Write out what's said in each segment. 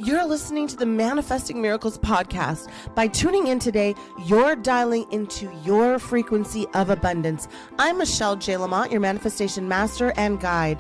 You're listening to the Manifesting Miracles podcast. By tuning in today, you're dialing into your frequency of abundance. I'm Michelle J. Lamont, your manifestation master and guide.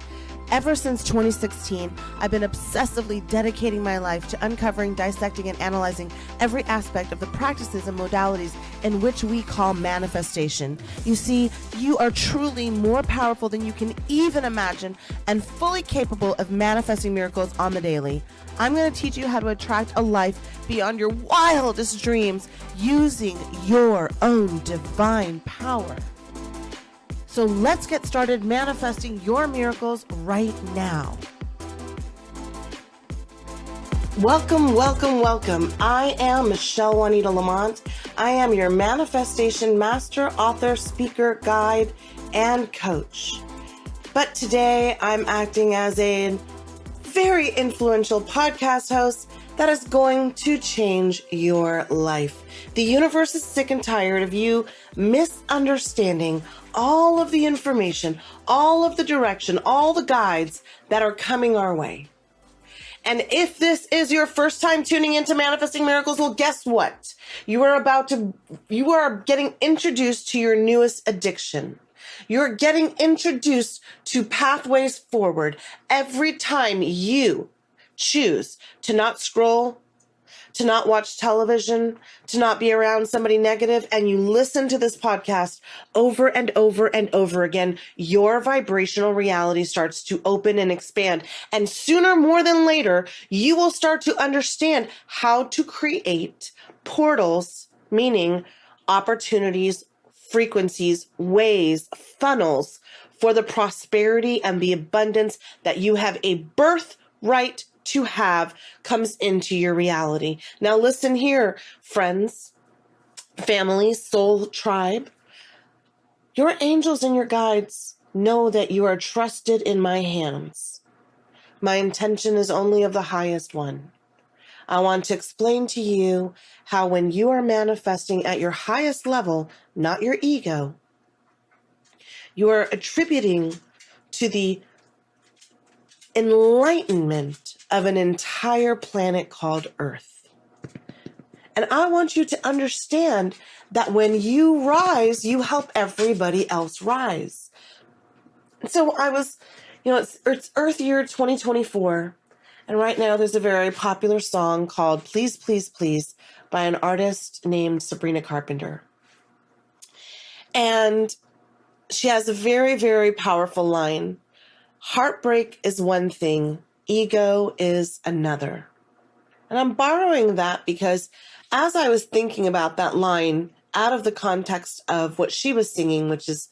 Ever since 2016, I've been obsessively dedicating my life to uncovering, dissecting, and analyzing every aspect of the practices and modalities in which we call manifestation. You see, you are truly more powerful than you can even imagine and fully capable of manifesting miracles on the daily. I'm going to teach you how to attract a life beyond your wildest dreams using your own divine power. So let's get started manifesting your miracles right now. Welcome, welcome, welcome. I am Michelle Juanita Lamont. I am your manifestation master, author, speaker, guide, and coach. But today I'm acting as a very influential podcast host that is going to change your life. The universe is sick and tired of you misunderstanding all of the information, all of the direction, all the guides that are coming our way. And if this is your first time tuning into Manifesting Miracles, well, guess what? You are getting introduced to your newest addiction. You're getting introduced to pathways forward every time you choose to not scroll, to not watch television, to not be around somebody negative, and you listen to this podcast over and over and over again, your vibrational reality starts to open and expand. And sooner more than later, you will start to understand how to create portals, meaning opportunities, frequencies, ways, funnels for the prosperity and the abundance that you have a birthright to have comes into your reality. Now listen here, friends, family, soul tribe. Your angels and your guides know that you are trusted in my hands. My intention is only of the highest one. I want to explain to you how when you are manifesting at your highest level, not your ego, you are attributing to the enlightenment of an entire planet called Earth. And I want you to understand that when you rise, you help everybody else rise. So I was, it's Earth Year 2024. And right now there's a very popular song called Please, Please, Please by an artist named Sabrina Carpenter. And she has a very, very powerful line. Heartbreak is one thing, ego is another. And I'm borrowing that because as I was thinking about that line out of the context of what she was singing, which is,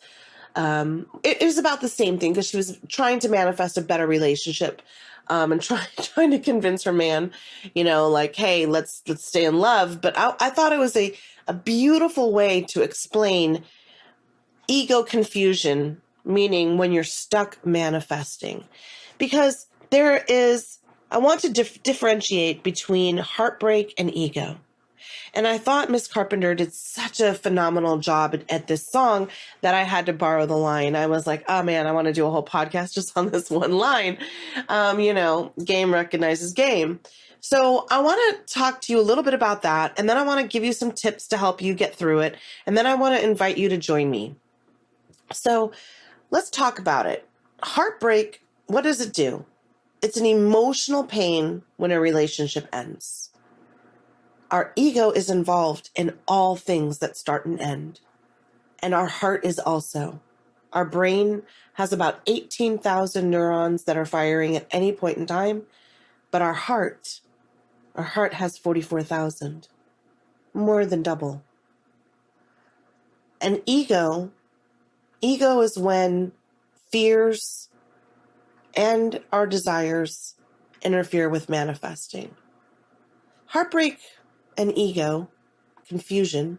it is about the same thing because she was trying to manifest a better relationship and trying to convince her man, hey, let's stay in love. But I thought it was a beautiful way to explain ego confusion, meaning when you're stuck manifesting. Because I want to differentiate between heartbreak and ego. And I thought Miss Carpenter did such a phenomenal job at this song that I had to borrow the line. I was like, oh man, I want to do a whole podcast just on this one line. Game recognizes game. So I want to talk to you a little bit about that. And then I want to give you some tips to help you get through it. And then I want to invite you to join me. So let's talk about it. Heartbreak, what does it do? It's an emotional pain when a relationship ends. Our ego is involved in all things that start and end. And our heart is also. Our brain has about 18,000 neurons that are firing at any point in time. But our heart has 44,000. More than double. And ego is when fears and our desires interfere with manifesting. Heartbreak and ego, confusion,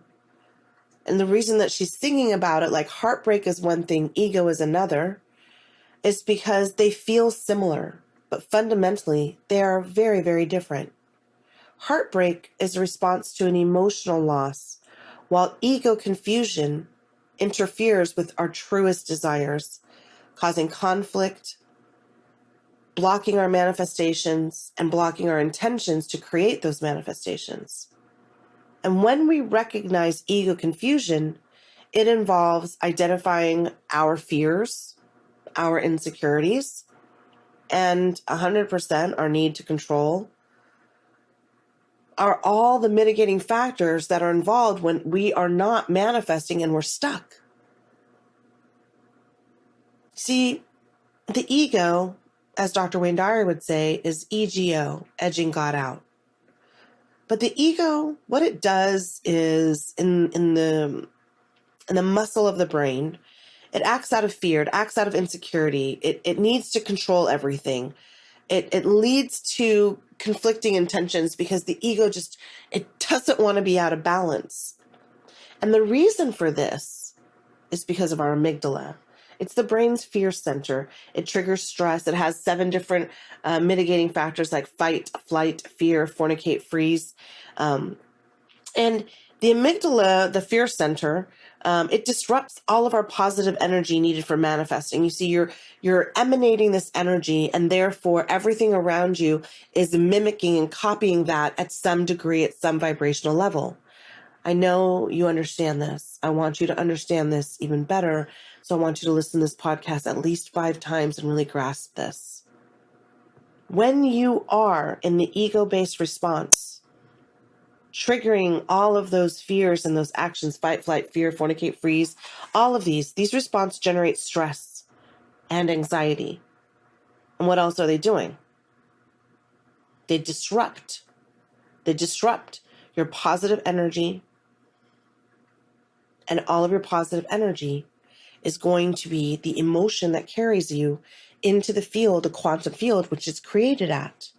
and the reason that she's thinking about it like heartbreak is one thing, ego is another, is because they feel similar, but fundamentally they are very, very different. Heartbreak is a response to an emotional loss, while ego confusion interferes with our truest desires, causing conflict, blocking our manifestations and blocking our intentions to create those manifestations. And when we recognize ego confusion, it involves identifying our fears, our insecurities, and 100% our need to control are all the mitigating factors that are involved when we are not manifesting and we're stuck. See, the ego, as Dr. Wayne Dyer would say, is EGO, edging God out. But the ego, what it does is in the muscle of the brain, it acts out of fear, it acts out of insecurity. It needs to control everything. It leads to conflicting intentions because the ego it doesn't want to be out of balance. And the reason for this is because of our amygdala. It's the brain's fear center. It triggers stress. It has 7 different mitigating factors like fight, flight, fear, fornicate, freeze. And the amygdala, the fear center, it disrupts all of our positive energy needed for manifesting. You see, you're emanating this energy, and therefore everything around you is mimicking and copying that at some degree, at some vibrational level. I know you understand this. I want you to understand this even better. So I want you to listen to this podcast at least 5 times and really grasp this. When you are in the ego-based response, triggering all of those fears and those actions, fight, flight, fear, fornicate, freeze, all of these responses generate stress and anxiety. And what else are they doing? They disrupt your positive energy, and all of your positive energy is going to be the emotion that carries you into the field, the quantum field, which it's created at.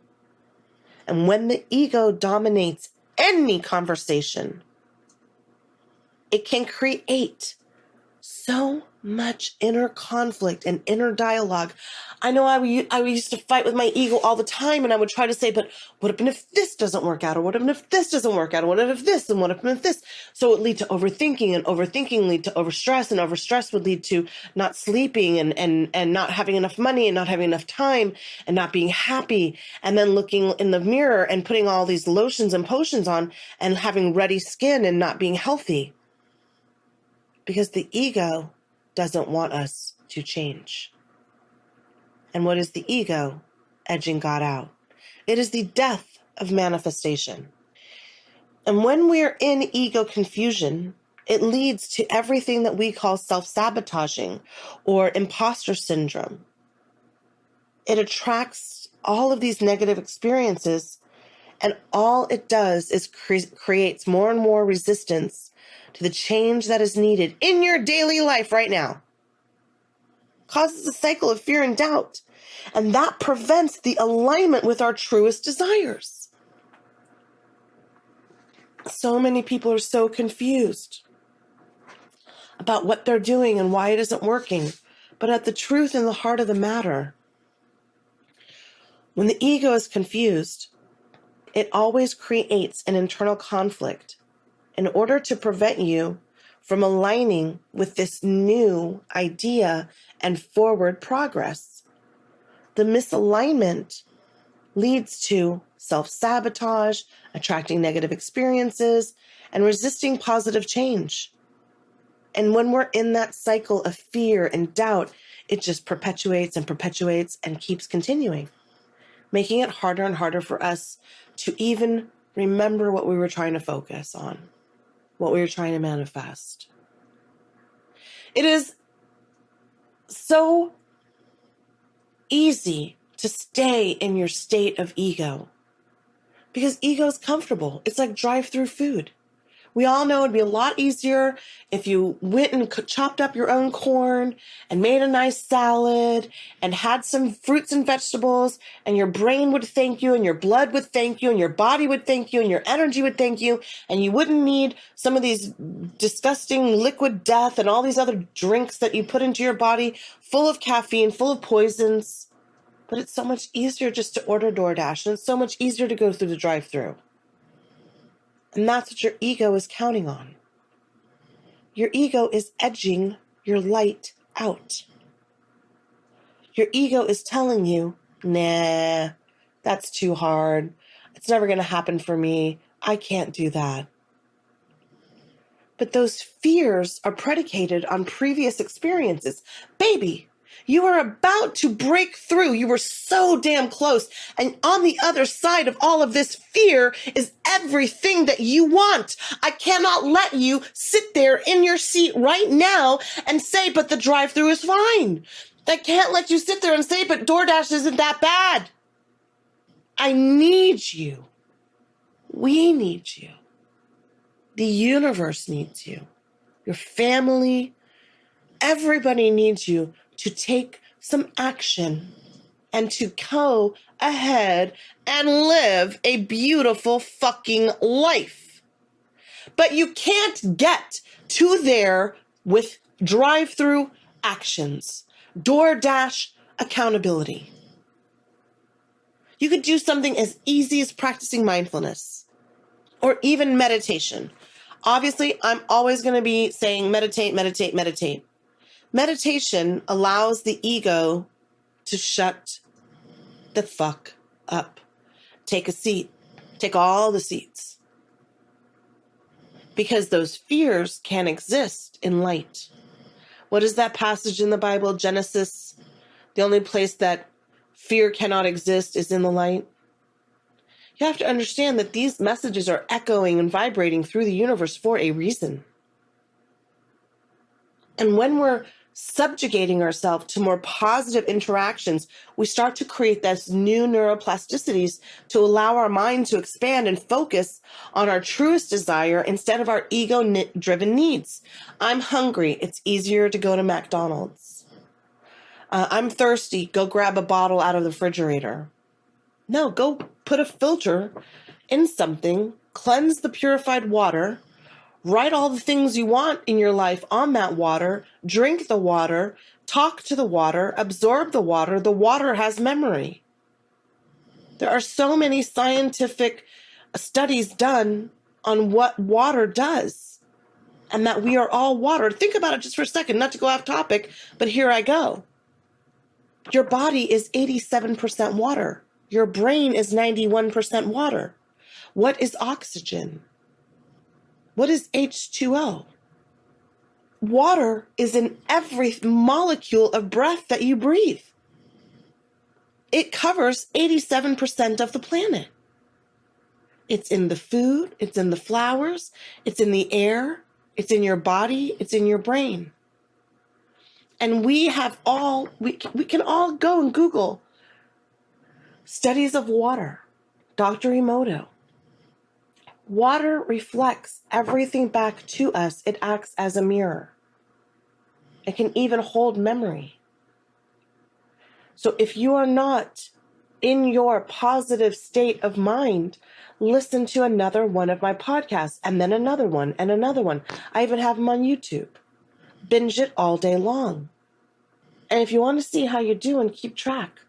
And when the ego dominates any conversation, it can create so much inner conflict and inner dialogue. I know I used to fight with my ego all the time, and I would try to say, but what if this doesn't work out? Or what if this doesn't work out? Or what if this? And what if this? So it would lead to overthinking, and overthinking lead to overstress, and overstress would lead to not sleeping and not having enough money and not having enough time and not being happy. And then looking in the mirror and putting all these lotions and potions on and having ruddy skin and not being healthy. Because the ego doesn't want us to change. And what is the ego? Edging God out. It is the death of manifestation. And when we're in ego confusion, it leads to everything that we call self-sabotaging or imposter syndrome. It attracts all of these negative experiences, and all it does is creates more and more resistance to the change that is needed in your daily life right now. Causes a cycle of fear and doubt, and that prevents the alignment with our truest desires. So many people are so confused about what they're doing and why it isn't working. But at the truth in the heart of the matter, when the ego is confused, it always creates an internal conflict in order to prevent you from aligning with this new idea and forward progress. The misalignment leads to self-sabotage, attracting negative experiences, and resisting positive change. And when we're in that cycle of fear and doubt, it just perpetuates and keeps continuing, making it harder and harder for us to even remember what we were trying to focus on, what we were trying to manifest. It is so easy to stay in your state of ego because ego is comfortable. It's like drive-through food. We all know it'd be a lot easier if you went and chopped up your own corn and made a nice salad and had some fruits and vegetables, and your brain would thank you and your blood would thank you and your body would thank you and your energy would thank you, and you wouldn't need some of these disgusting liquid death and all these other drinks that you put into your body full of caffeine, full of poisons. But it's so much easier just to order DoorDash, and it's so much easier to go through the drive-thru. And that's what your ego is counting on. Your ego is edging your light out. Your ego is telling you Nah, that's too hard. It's never going to happen for me. I can't do that. But those fears are predicated on previous experiences. Baby, you are about to break through. You were so damn close. And on the other side of all of this fear is everything that you want. I cannot let you sit there in your seat right now and say, but the drive-thru is fine. I can't let you sit there and say, but DoorDash isn't that bad. I need you. We need you. The universe needs you. Your family, everybody needs you to take some action and to go ahead and live a beautiful fucking life. But you can't get to there with drive-through actions, DoorDash accountability. You could do something as easy as practicing mindfulness or even meditation. Obviously, I'm always going to be saying meditate, meditate, meditate. Meditation allows the ego to shut the fuck up. Take a seat. Take all the seats. Because those fears can't exist in light. What is that passage in the Bible? Genesis. The only place that fear cannot exist is in the light. You have to understand that these messages are echoing and vibrating through the universe for a reason. And when we're subjugating ourselves to more positive interactions, we start to create those new neuroplasticities to allow our mind to expand and focus on our truest desire instead of our ego-driven needs. I'm hungry. It's easier to go to McDonald's. I'm thirsty. Go grab a bottle out of the refrigerator. No, go put a filter in something, cleanse the purified water, write all the things you want in your life on that water, drink the water, talk to the water, absorb the water. The water has memory. There are so many scientific studies done on what water does and that we are all water. Think about it just for a second, not to go off topic, but here I go. Your body is 87% water. Your brain is 91% water. What is oxygen? What is H2O? Water is in every molecule of breath that you breathe. It covers 87% of the planet. It's in the food, it's in the flowers, it's in the air, it's in your body, it's in your brain. And we can all go and Google studies of water. Dr. Emoto. Water reflects everything back to us. It acts as a mirror. It can even hold memory. So if you are not in your positive state of mind, listen to another one of my podcasts and then another one and another one. I even have them on YouTube. Binge it all day long. And if you want to see how you do and keep track,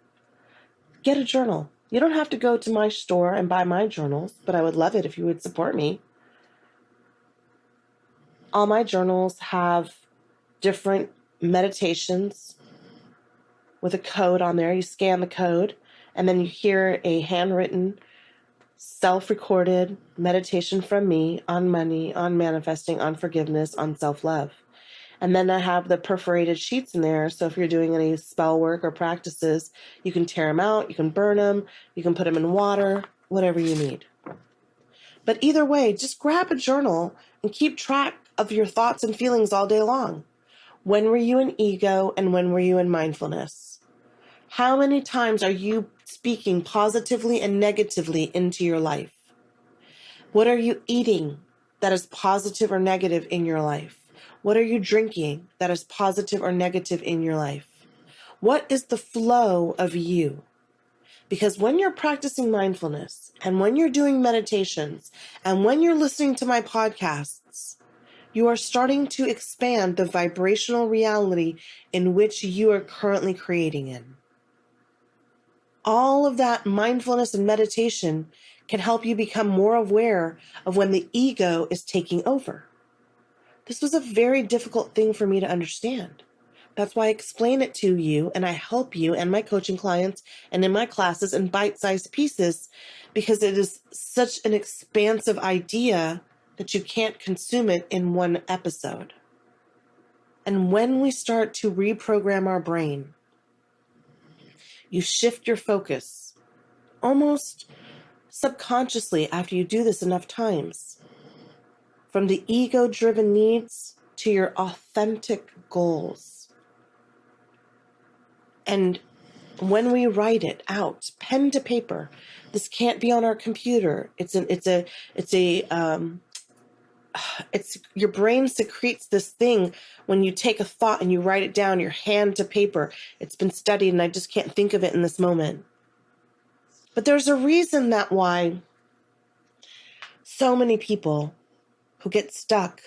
get a journal. You don't have to go to my store and buy my journals, but I would love it if you would support me. All my journals have different meditations with a code on there. You scan the code, and then you hear a handwritten, self-recorded meditation from me on money, on manifesting, on forgiveness, on self-love. And then I have the perforated sheets in there. So if you're doing any spell work or practices, you can tear them out, you can burn them, you can put them in water, whatever you need. But either way, just grab a journal and keep track of your thoughts and feelings all day long. When were you in ego and when were you in mindfulness? How many times are you speaking positively and negatively into your life? What are you eating that is positive or negative in your life? What are you drinking that is positive or negative in your life? What is the flow of you? Because when you're practicing mindfulness and when you're doing meditations and when you're listening to my podcasts, you are starting to expand the vibrational reality in which you are currently creating in. All of that mindfulness and meditation can help you become more aware of when the ego is taking over. This was a very difficult thing for me to understand. That's why I explain it to you, and I help you and my coaching clients and in my classes in bite-sized pieces, because it is such an expansive idea that you can't consume it in one episode. And when we start to reprogram our brain, you shift your focus almost subconsciously after you do this enough times, from the ego-driven needs to your authentic goals. And when we write it out, pen to paper, this can't be on our computer. It's your brain secretes this thing when you take a thought and you write it down, your hand to paper. It's been studied and I just can't think of it in this moment. But there's a reason that why so many people who get stuck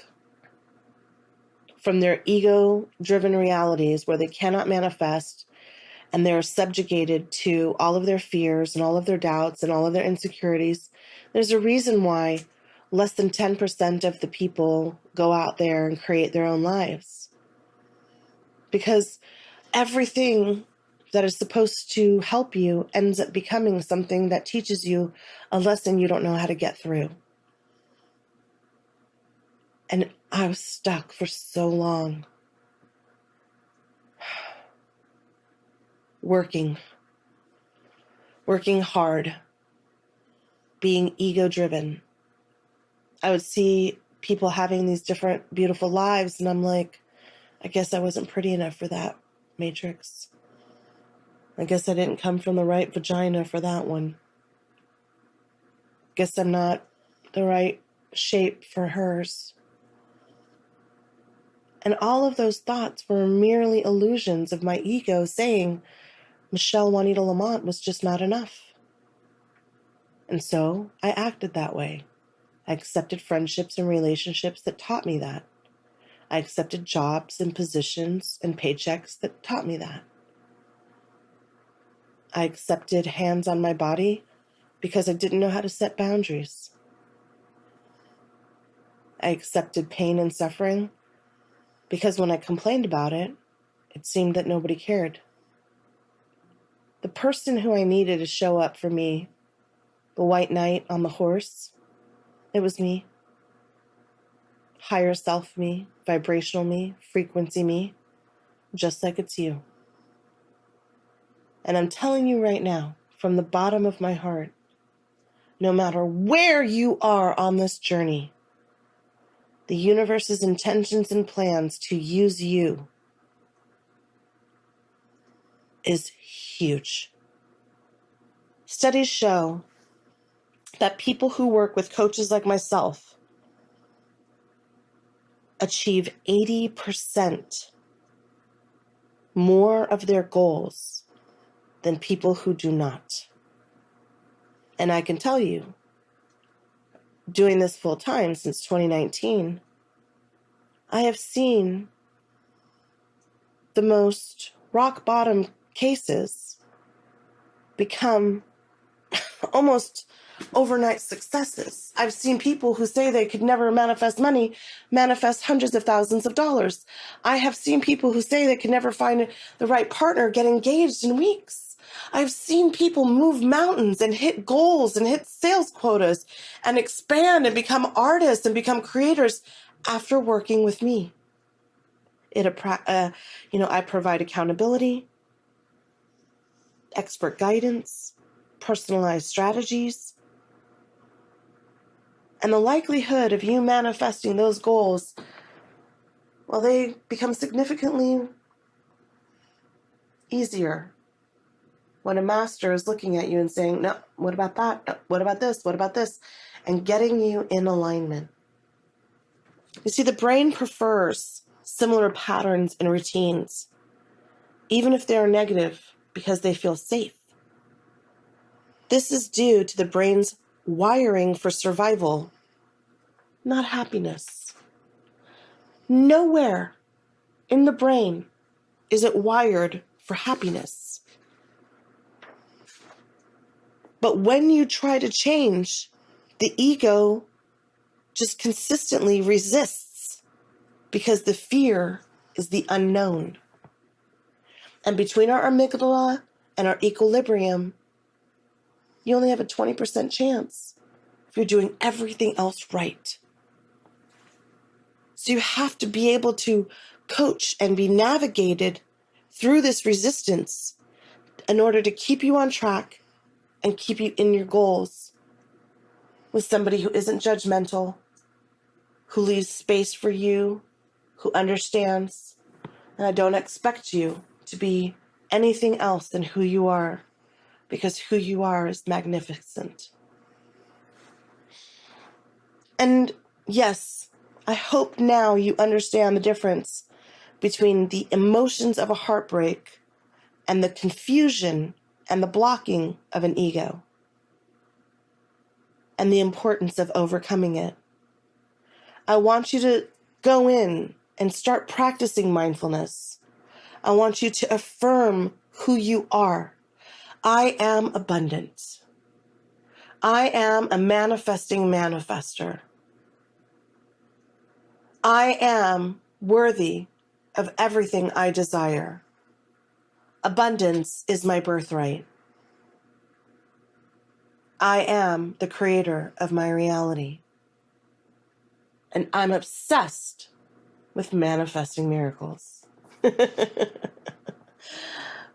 from their ego-driven realities where they cannot manifest, and they're subjugated to all of their fears and all of their doubts and all of their insecurities. There's a reason why less than 10% of the people go out there and create their own lives. Because everything that is supposed to help you ends up becoming something that teaches you a lesson you don't know how to get through. And I was stuck for so long. Working hard, being ego-driven. I would see people having these different beautiful lives, and I'm like, I guess I wasn't pretty enough for that matrix. I guess I didn't come from the right vagina for that one. Guess I'm not the right shape for hers. And all of those thoughts were merely illusions of my ego saying Michelle Juanita Lamont was just not enough. And so I acted that way. I accepted friendships and relationships that taught me that. I accepted jobs and positions and paychecks that taught me that. I accepted hands on my body because I didn't know how to set boundaries. I accepted pain and suffering because when I complained about it, it seemed that nobody cared. The person who I needed to show up for me, the white knight on the horse, it was me. Higher self me, vibrational me, frequency me, just like it's you. And I'm telling you right now, from the bottom of my heart, no matter where you are on this journey, the universe's intentions and plans to use you is huge. Studies show that people who work with coaches like myself achieve 80% more of their goals than people who do not. And I can tell you, doing this full time since 2019, I have seen the most rock bottom cases become almost overnight successes. I've seen people who say they could never manifest money manifest hundreds of thousands of dollars. I have seen people who say they could never find the right partner get engaged in weeks. I've seen people move mountains and hit goals and hit sales quotas and expand and become artists and become creators after working with me. I provide accountability, expert guidance, personalized strategies, and the likelihood of you manifesting those goals, well, they become significantly easier when a master is looking at you and saying, no, what about that? No, what about this? What about this? And getting you in alignment. You see, the brain prefers similar patterns and routines, even if they are negative, because they feel safe. This is due to the brain's wiring for survival, not happiness. Nowhere in the brain is it wired for happiness. But when you try to change, the ego just consistently resists because the fear is the unknown. And between our amygdala and our equilibrium, you only have a 20% chance if you're doing everything else right. So you have to be able to coach and be navigated through this resistance in order to keep you on track and keep you in your goals with somebody who isn't judgmental, who leaves space for you, who understands. And I don't expect you to be anything else than who you are, because who you are is magnificent. And yes, I hope now you understand the difference between the emotions of a heartbreak and the confusion and the blocking of an ego, and the importance of overcoming it. I want you to go in and start practicing mindfulness. I want you to affirm who you are. I am abundant. I am a manifesting manifester. I am worthy of everything I desire. Abundance is my birthright. I am the creator of my reality. And I'm obsessed with manifesting miracles.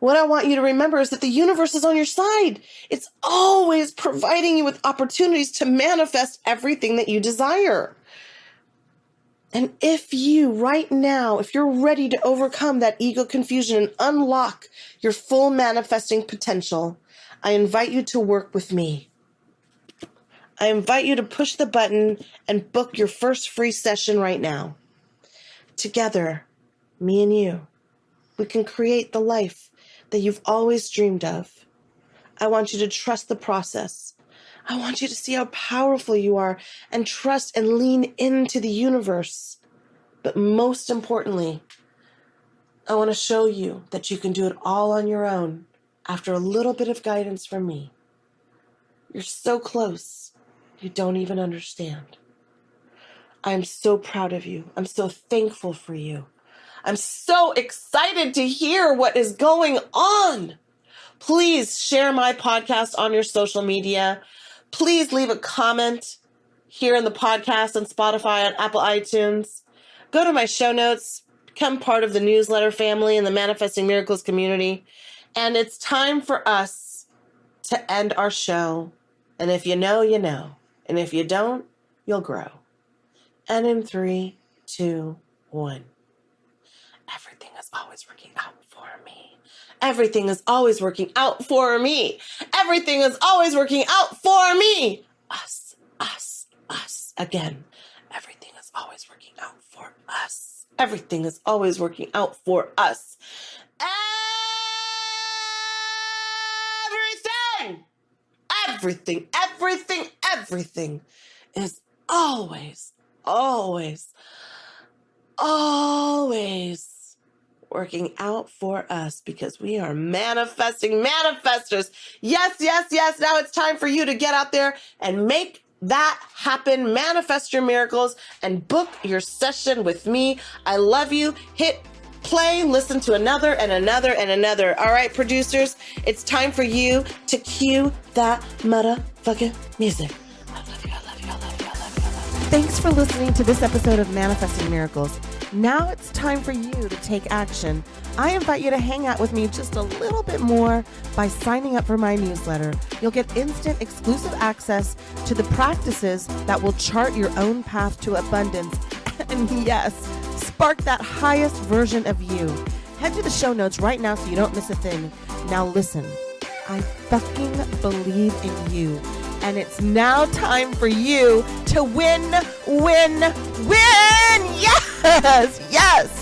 What I want you to remember is that the universe is on your side. It's always providing you with opportunities to manifest everything that you desire. And if you, right now, if you're ready to overcome that ego confusion and unlock your full manifesting potential, I invite you to work with me. I invite you to push the button and book your first free session right now. Together, me and you, we can create the life that you've always dreamed of. I want you to trust the process. I want you to see how powerful you are and trust and lean into the universe. But most importantly, I want to show you that you can do it all on your own after a little bit of guidance from me. You're so close, you don't even understand. I'm so proud of you. I'm so thankful for you. I'm so excited to hear what is going on. Please share my podcast on your social media. Please leave a comment here in the podcast on Spotify, on Apple iTunes. Go to my show notes, become part of the newsletter family and the Manifesting Miracles community. And it's time for us to end our show. And if you know, you know. And if you don't, you'll grow. And in 3, 2, 1. Everything is always working out for me. Everything is always working out for me. Everything is always working out for me. Us, us, us. Again, everything is always working out for us. Everything is always working out for us. Everything is always working out for us because we are manifesting manifestors. Yes, yes, yes. Now it's time for you to get out there and make that happen. Manifest your miracles and book your session with me. I love you. Hit play, listen to another and another and another. All right, producers, it's time for you to cue that motherfucking music. I love you, I love you, I love you, I love you, I love you. Thanks for listening to this episode of Manifesting Miracles. Now it's time for you to take action. I invite you to hang out with me just a little bit more by signing up for my newsletter. You'll get instant exclusive access to the practices that will chart your own path to abundance. And yes, spark that highest version of you. Head to the show notes right now so you don't miss a thing. Now listen, I fucking believe in you. And it's now time for you to win, win, win! Yes! Yes!